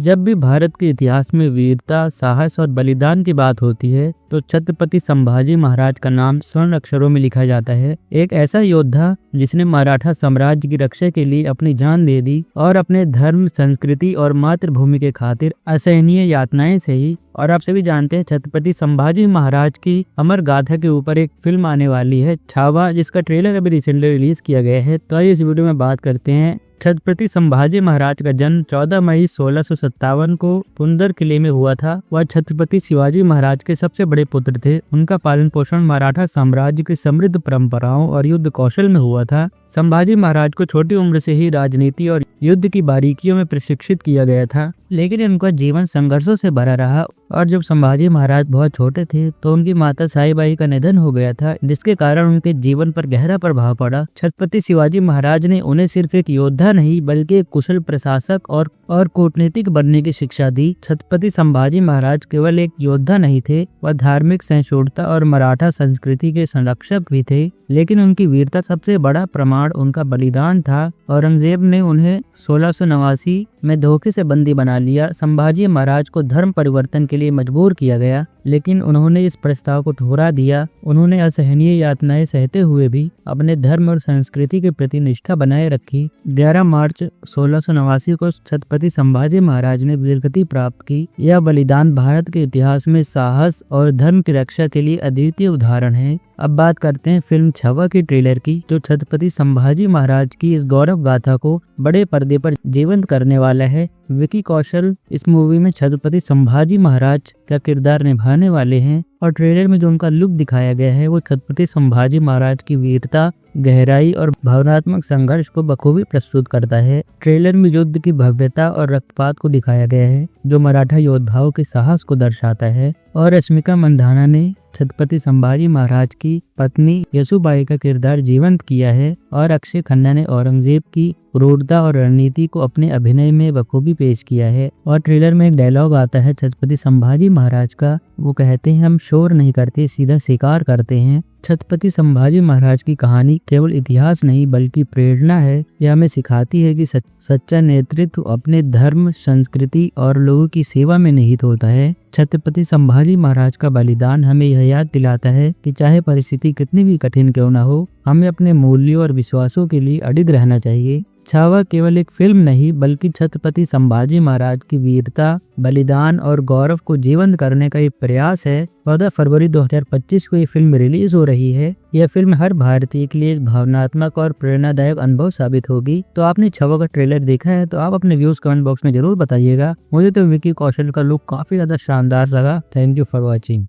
जब भी भारत के इतिहास में वीरता, साहस और बलिदान की बात होती है तो छत्रपति संभाजी महाराज का नाम स्वर्ण अक्षरों में लिखा जाता है। एक ऐसा योद्धा जिसने मराठा साम्राज्य की रक्षा के लिए अपनी जान दे दी और अपने धर्म, संस्कृति और मातृभूमि के खातिर असहनीय यातनाएं सही। और आप सभी जानते हैं छत्रपति संभाजी महाराज की अमर गाथा के ऊपर एक फिल्म आने वाली है छावा, जिसका ट्रेलर अभी रिसेंटली रिलीज किया गया है। तो आइए इस वीडियो में बात करते हैं। छत्रपति संभाजी महाराज का जन्म 14 मई 1657 को पुंदर किले में हुआ था। वह छत्रपति शिवाजी महाराज के सबसे बड़े पुत्र थे। उनका पालन पोषण मराठा साम्राज्य की समृद्ध परंपराओं और युद्ध कौशल में हुआ था। संभाजी महाराज को छोटी उम्र से ही राजनीति और युद्ध की बारीकियों में प्रशिक्षित किया गया था, लेकिन उनका जीवन संघर्षों से भरा रहा। और जब संभाजी महाराज बहुत छोटे थे तो उनकी माता साईबाई का निधन हो गया था, जिसके कारण उनके जीवन पर गहरा प्रभाव पड़ा। छत्रपति शिवाजी महाराज ने उन्हें सिर्फ एक योद्धा नहीं बल्कि एक कुशल प्रशासक और कूटनीतिक बनने की शिक्षा दी। छत्रपति संभाजी महाराज केवल एक योद्धा नहीं थे, वह धार्मिक सहिष्णुता और मराठा संस्कृति के संरक्षक भी थे। लेकिन उनकी वीरता सबसे बड़ा प्रमाण उनका बलिदान था। औरंगजेब ने उन्हें 1689 में धोखे से बंदी बना लिया। संभाजी महाराज को धर्म परिवर्तन के लिए मजबूर किया गया, लेकिन उन्होंने इस प्रस्ताव को ठुकरा दिया। उन्होंने असहनीय यातनाएं सहते हुए भी अपने धर्म और संस्कृति के प्रति निष्ठा बनाए रखी। 11 मार्च 1689 को छत्रपति संभाजी महाराज ने वीरगति प्राप्त की। यह बलिदान भारत के इतिहास में साहस और धर्म की रक्षा के लिए अद्वितीय उदाहरण है। अब बात करते हैं फिल्म छावा की ट्रेलर की, जो छत्रपति संभाजी महाराज की इस गौरव गाथा को बड़े पर्दे पर जीवंत करने वाला है। विकी कौशल इस मूवी में छत्रपति संभाजी महाराज का किरदार निभाने वाले हैं और ट्रेलर में जो उनका लुक दिखाया गया है वो छत्रपति संभाजी महाराज की वीरता, गहराई और भावनात्मक संघर्ष को बखूबी प्रस्तुत करता है। ट्रेलर में युद्ध की भव्यता और रक्तपात को दिखाया गया है, जो मराठा योद्धाओं के साहस को दर्शाता है। और रश्मिका मंदाना ने छत्रपति संभाजी महाराज की पत्नी यसुबाई का किरदार जीवंत किया है और अक्षय खन्ना ने औरंगजेब की क्रूरता और रणनीति को अपने अभिनय में बखूबी पेश किया है। और ट्रेलर में एक डायलॉग आता है छत्रपति संभाजी महाराज का, वो कहते हैं, हम शोर नहीं करते, सीधा शिकार करते हैं। छत्रपति संभाजी महाराज की कहानी केवल इतिहास नहीं बल्कि प्रेरणा है। यह हमें सिखाती है कि सच्चा नेतृत्व अपने धर्म, संस्कृति और लोगों की सेवा में निहित होता है। छत्रपति संभाजी महाराज का बलिदान हमें यह याद दिलाता है कि चाहे परिस्थिति कितनी भी कठिन क्यों न हो, हमें अपने मूल्यों और विश्वासों के लिए अडिग रहना चाहिए। छावा केवल एक फिल्म नहीं बल्कि छत्रपति संभाजी महाराज की वीरता, बलिदान और गौरव को जीवंत करने का एक प्रयास है। 14 फरवरी 2025 को ये फिल्म रिलीज हो रही है। यह फिल्म हर भारतीय के लिए एक भावनात्मक और प्रेरणादायक अनुभव साबित होगी। तो आपने छावा का ट्रेलर देखा है तो आप अपने व्यूज कमेंट बॉक्स में जरूर बताइएगा। मुझे तो विकी कौशल का लुक काफी ज्यादा शानदार लगा। Thank you for watching.